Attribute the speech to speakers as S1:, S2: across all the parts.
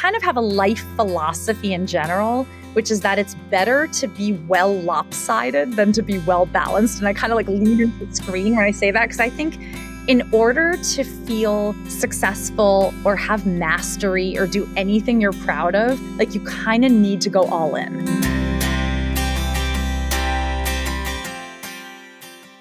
S1: kind of have a life philosophy in general, which is that it's better to be well lopsided than to be well balanced. And I kind of like lean into the screen when I say that, because I think in order to feel successful or have mastery or do anything you're proud of, like you kind of need to go all in.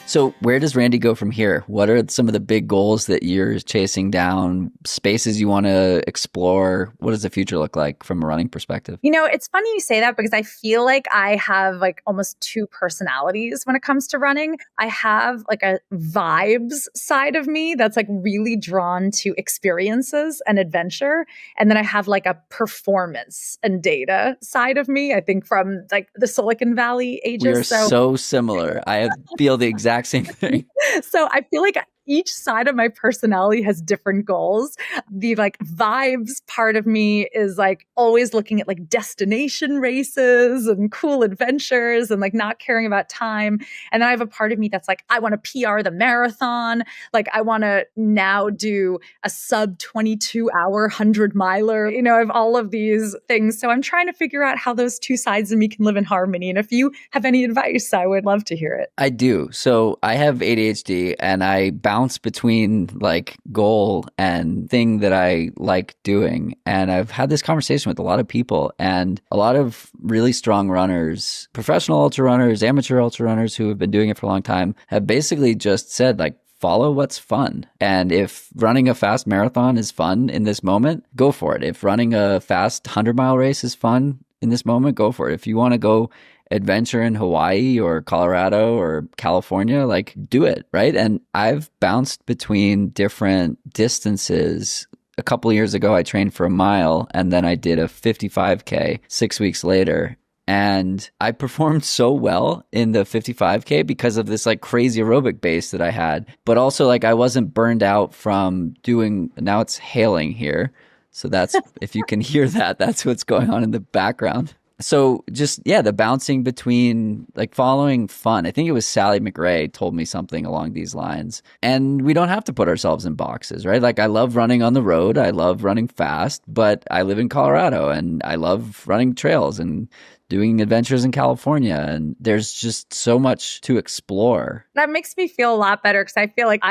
S2: So where does Randi go from here? What are some of the big goals that you're chasing down, spaces you want to explore? What does the future look like from a running perspective?
S1: You know, it's funny you say that because I feel like I have like almost two personalities when it comes to running. I have like a vibes side of me that's like really drawn to experiences and adventure. And then I have like a performance and data side of me, I think from like the Silicon Valley ages.
S2: We are so similar. I feel the exact same thing.
S1: So I feel like each side of my personality has different goals. The like vibes part of me is like always looking at like destination races and cool adventures and like not caring about time. And then I have a part of me that's like, I want to PR the marathon. Like I want to now do a sub 22-hour 100-miler. You know, I have all of these things. So I'm trying to figure out how those two sides of me can live in harmony. And if you have any advice, I would love to hear it.
S2: I do. So I have ADHD and I bounce between like goal and thing that I like doing. And I've had this conversation with a lot of people, and a lot of really strong runners, professional ultra runners, amateur ultra runners who have been doing it for a long time have basically just said like, follow what's fun. And if running a fast marathon is fun in this moment, go for it. If running a fast 100-mile race is fun in this moment, go for it. If you want to go adventure in Hawaii or Colorado or California, like do it, right? And I've bounced between different distances. A couple of years ago, I trained for a mile and then I did a 55K 6 weeks later. And I performed so well in the 55K because of this like crazy aerobic base that I had. But also like I wasn't burned out from doing, now it's hailing here. So that's, if you can hear that, that's what's going on in the background. So just, yeah, the bouncing between like following fun. I think it was Sally McRae told me something along these lines. And we don't have to put ourselves in boxes, right? Like I love running on the road. I love running fast, but I live in Colorado and I love running trails and doing adventures in California. And there's just so much to explore.
S1: That makes me feel a lot better because I feel like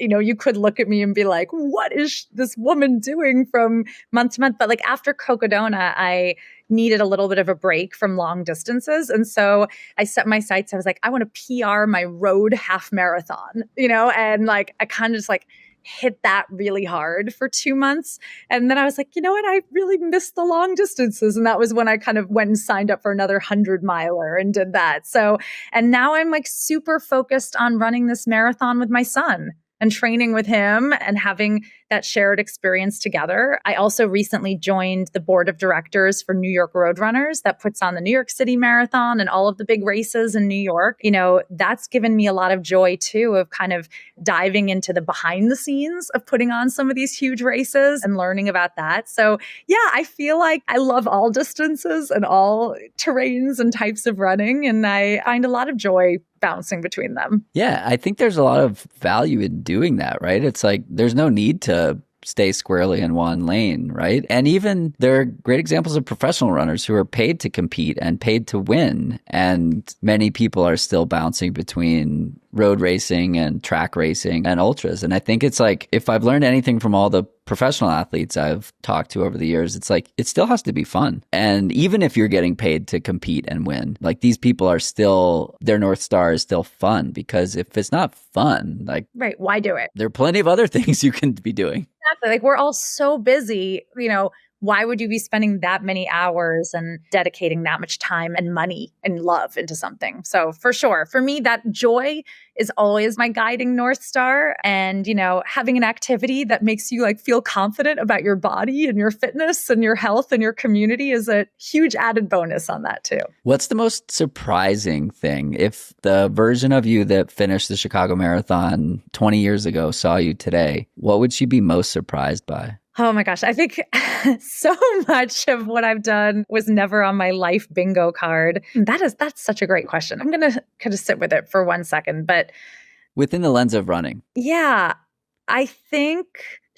S1: you could look at me and be like, what is this woman doing from month to month? But like after Cocodona, I needed a little bit of a break from long distances. And so I set my sights. I was like, I want to PR my road half marathon, and like, I kind of just like hit that really hard for 2 months. And then I was like, you know what? I really missed the long distances. And that was when I kind of went and signed up for another 100-miler and did that. So, and now I'm like super focused on running this marathon with my son and training with him and having that shared experience together. I also recently joined the board of directors for New York Roadrunners that puts on the New York City Marathon and all of the big races in New York. That's given me a lot of joy too, of kind of diving into the behind the scenes of putting on some of these huge races and learning about that. So yeah, I feel like I love all distances and all terrains and types of running. And I find a lot of joy bouncing between them.
S2: Yeah, I think there's a lot of value in doing that, right? It's like there's no need to stay squarely in one lane, right? And even there are great examples of professional runners who are paid to compete and paid to win. And many people are still bouncing between road racing and track racing and ultras. And I think it's like, if I've learned anything from all the professional athletes I've talked to over the years, it's like, it still has to be fun. And even if you're getting paid to compete and win, like these people are still, their North Star is still fun, because if it's not fun, like,
S1: right, why do it?
S2: There are plenty of other things you can be doing.
S1: Exactly. Like we're all so busy, why would you be spending that many hours and dedicating that much time and money and love into something? So for sure, for me, that joy is always my guiding North Star. And, having an activity that makes you like feel confident about your body and your fitness and your health and your community is a huge added bonus on that too.
S2: What's the most surprising thing? If the version of you that finished the Chicago Marathon 20 years ago saw you today, what would she be most surprised by?
S1: Oh my gosh. I think so much of what I've done was never on my life bingo card. That's such a great question. I'm going to kind of sit with it for 1 second, but
S2: within the lens of running.
S1: Yeah, I think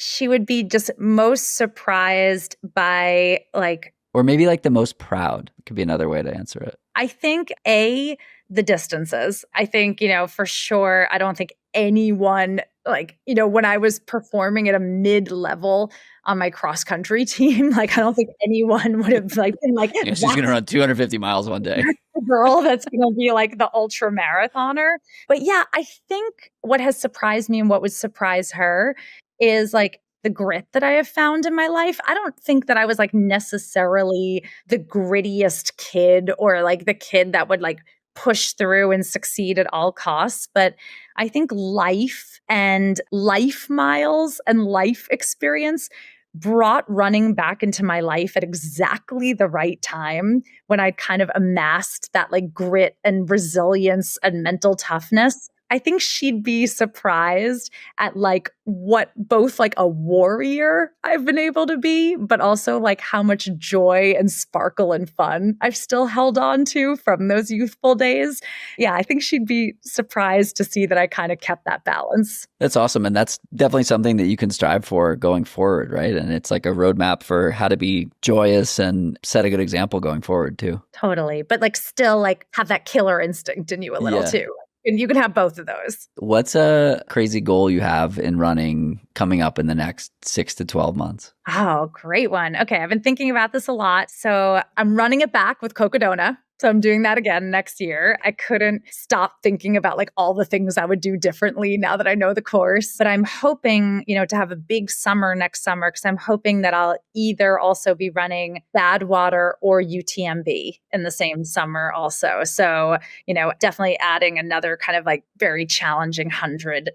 S1: she would be just most surprised by like,
S2: or maybe like the most proud could be another way to answer it.
S1: I think the distances. I think, for sure, I don't think anyone like, when I was performing at a mid-level on my cross country team, like I don't think anyone would have like been like,
S2: Yeah, she's going to run 250 miles one day.
S1: The girl that's going to be like the ultra marathoner. But yeah, I think what has surprised me and what would surprise her is like the grit that I have found in my life. I don't think that I was like necessarily the grittiest kid or like the kid that would like push through and succeed at all costs. But I think life and life miles and life experience brought running back into my life at exactly the right time when I'd kind of amassed that like grit and resilience and mental toughness. I think she'd be surprised at like what both like a warrior I've been able to be, but also like how much joy and sparkle and fun I've still held on to from those youthful days. Yeah, I think she'd be surprised to see that I kind of kept that balance.
S2: That's awesome. And that's definitely something that you can strive for going forward, right? And it's like a roadmap for how to be joyous and set a good example going forward too.
S1: Totally. But like still like have that killer instinct in you a little too. And you can have both of those.
S2: What's a crazy goal you have in running coming up in the next 6 to 12 months?
S1: Oh, great one. Okay, I've been thinking about this a lot. So I'm running it back with Cocodona. So I'm doing that again next year. I couldn't stop thinking about like all the things I would do differently now that I know the course. But I'm hoping, to have a big summer next summer because I'm hoping that I'll either also be running Badwater or UTMB in the same summer also. So, definitely adding another kind of like very challenging 100+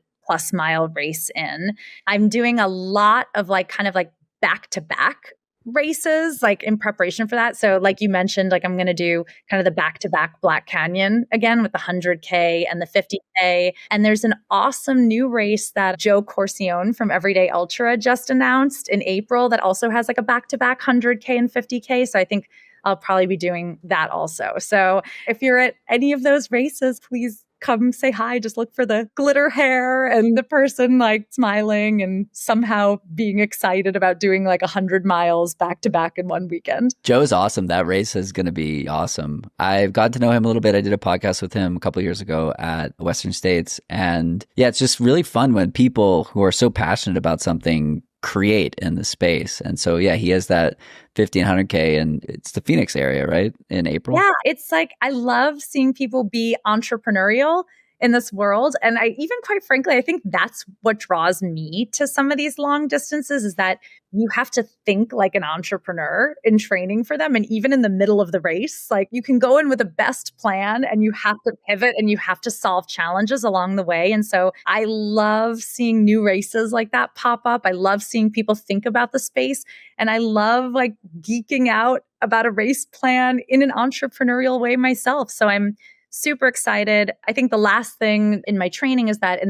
S1: mile race in. I'm doing a lot of like kind of like back-to-back races like in preparation for that. So like you mentioned, like I'm going to do kind of the back-to-back Black Canyon again with the 100K and the 50K. And there's an awesome new race that Joe Corcione from Everyday Ultra just announced in April that also has like a back-to-back 100K and 50K. So I think I'll probably be doing that also. So if you're at any of those races, please come say hi. Just look for the glitter hair and the person like smiling and somehow being excited about doing like 100 miles back to back in one weekend.
S2: Joe's awesome. That race is going to be awesome. I've gotten to know him a little bit. I did a podcast with him a couple of years ago at Western States. And yeah, it's just really fun when people who are so passionate about something create in the space. And so, yeah, he has that 1,500K and it's the Phoenix area, right? In April.
S1: Yeah, it's like, I love seeing people be entrepreneurial in this world. And I even quite frankly, I think that's what draws me to some of these long distances is that you have to think like an entrepreneur in training for them. And even in the middle of the race, like you can go in with the best plan and you have to pivot and you have to solve challenges along the way. And so I love seeing new races like that pop up. I love seeing people think about the space. And I love like geeking out about a race plan in an entrepreneurial way myself. So I'm super excited. I think the last thing in my training is that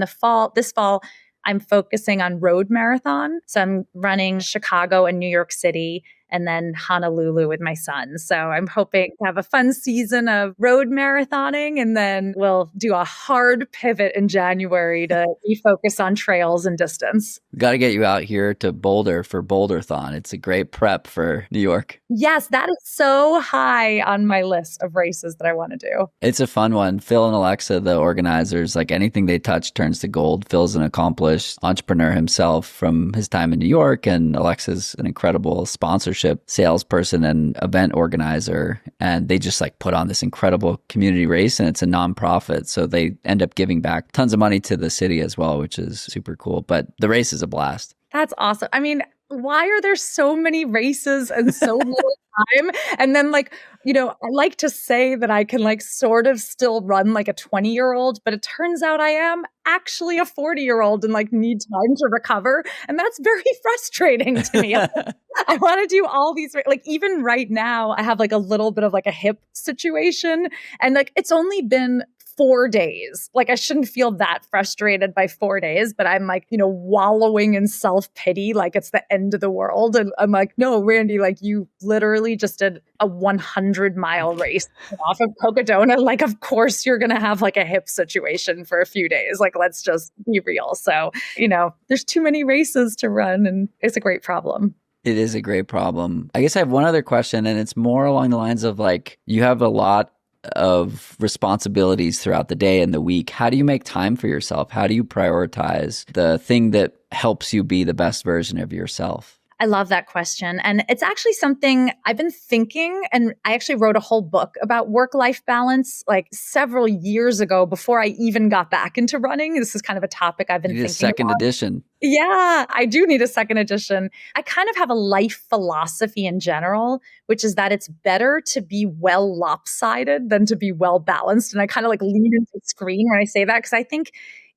S1: this fall, I'm focusing on road marathon. So I'm running Chicago and New York City and then Honolulu with my son. So I'm hoping to have a fun season of road marathoning and then we'll do a hard pivot in January to refocus on trails and distance.
S2: We got to get you out here to Boulder for Boulderthon. It's a great prep for New York.
S1: Yes, that is so high on my list of races that I want to do.
S2: It's a fun one. Phil and Alexa, the organizers, like anything they touch turns to gold. Phil's an accomplished entrepreneur himself from his time in New York, and Alexa's an incredible sponsorship salesperson and event organizer. And they just like put on this incredible community race, and it's a nonprofit. So they end up giving back tons of money to the city as well, which is super cool. But the race is a blast.
S1: That's awesome. I mean, why are there so many races and so little time? And then like, I like to say that I can like sort of still run like a 20-year-old, but it turns out I am actually a 40-year-old and like need time to recover. And that's very frustrating to me. I want to do all these, like even right now, I have like a little bit of like a hip situation and like it's only been 4 days. Like I shouldn't feel that frustrated by 4 days, but I'm like, wallowing in self-pity like it's the end of the world. And I'm like, no, Randi, like you literally just did a 100-mile race off of Cocodona. Like, of course you're going to have like a hip situation for a few days. Like, let's just be real. So, there's too many races to run and it's a great problem.
S2: It is a great problem. I guess I have one other question, and it's more along the lines of like, you have a lot of responsibilities throughout the day and the week. How do you make time for yourself? How do you prioritize the thing that helps you be the best version of yourself?
S1: I love that question. And it's actually something I've been thinking, and I actually wrote a whole book about work-life balance like several years ago before I even got back into running. This is kind of a topic I've been thinking
S2: a second
S1: about.
S2: edition.
S1: Yeah, I do need a second edition. I kind of have a life philosophy in general, which is that it's better to be well lopsided than to be well balanced. And I kind of like lean into the screen when I say that, because I think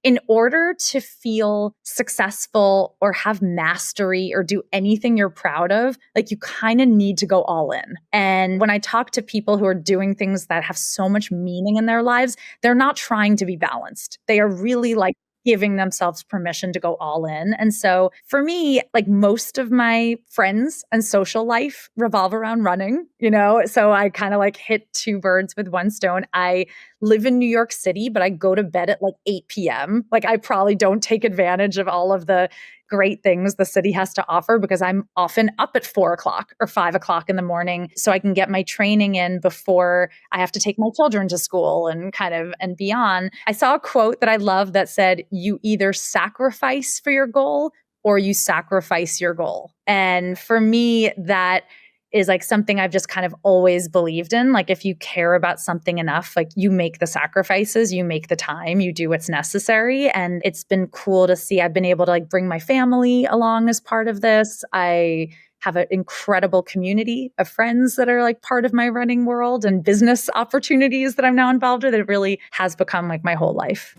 S1: in order to feel successful or have mastery or do anything you're proud of, like you kind of need to go all in. And when I talk to people who are doing things that have so much meaning in their lives, they're not trying to be balanced. They are really like giving themselves permission to go all in. And so for me, like most of my friends and social life revolve around running, so I kind of like hit two birds with one stone. I live in New York City, but I go to bed at like 8 p.m. Like I probably don't take advantage of all of the great things the city has to offer because I'm often up at 4 o'clock or 5 o'clock in the morning so I can get my training in before I have to take my children to school and beyond. I saw a quote that I love that said, you either sacrifice for your goal or you sacrifice your goal. And for me, that is like something I've just kind of always believed in. Like if you care about something enough, like you make the sacrifices, you make the time, you do what's necessary. And it's been cool to see. I've been able to like bring my family along as part of this. I have an incredible community of friends that are like part of my running world and business opportunities that I'm now involved with. It really has become like my whole life.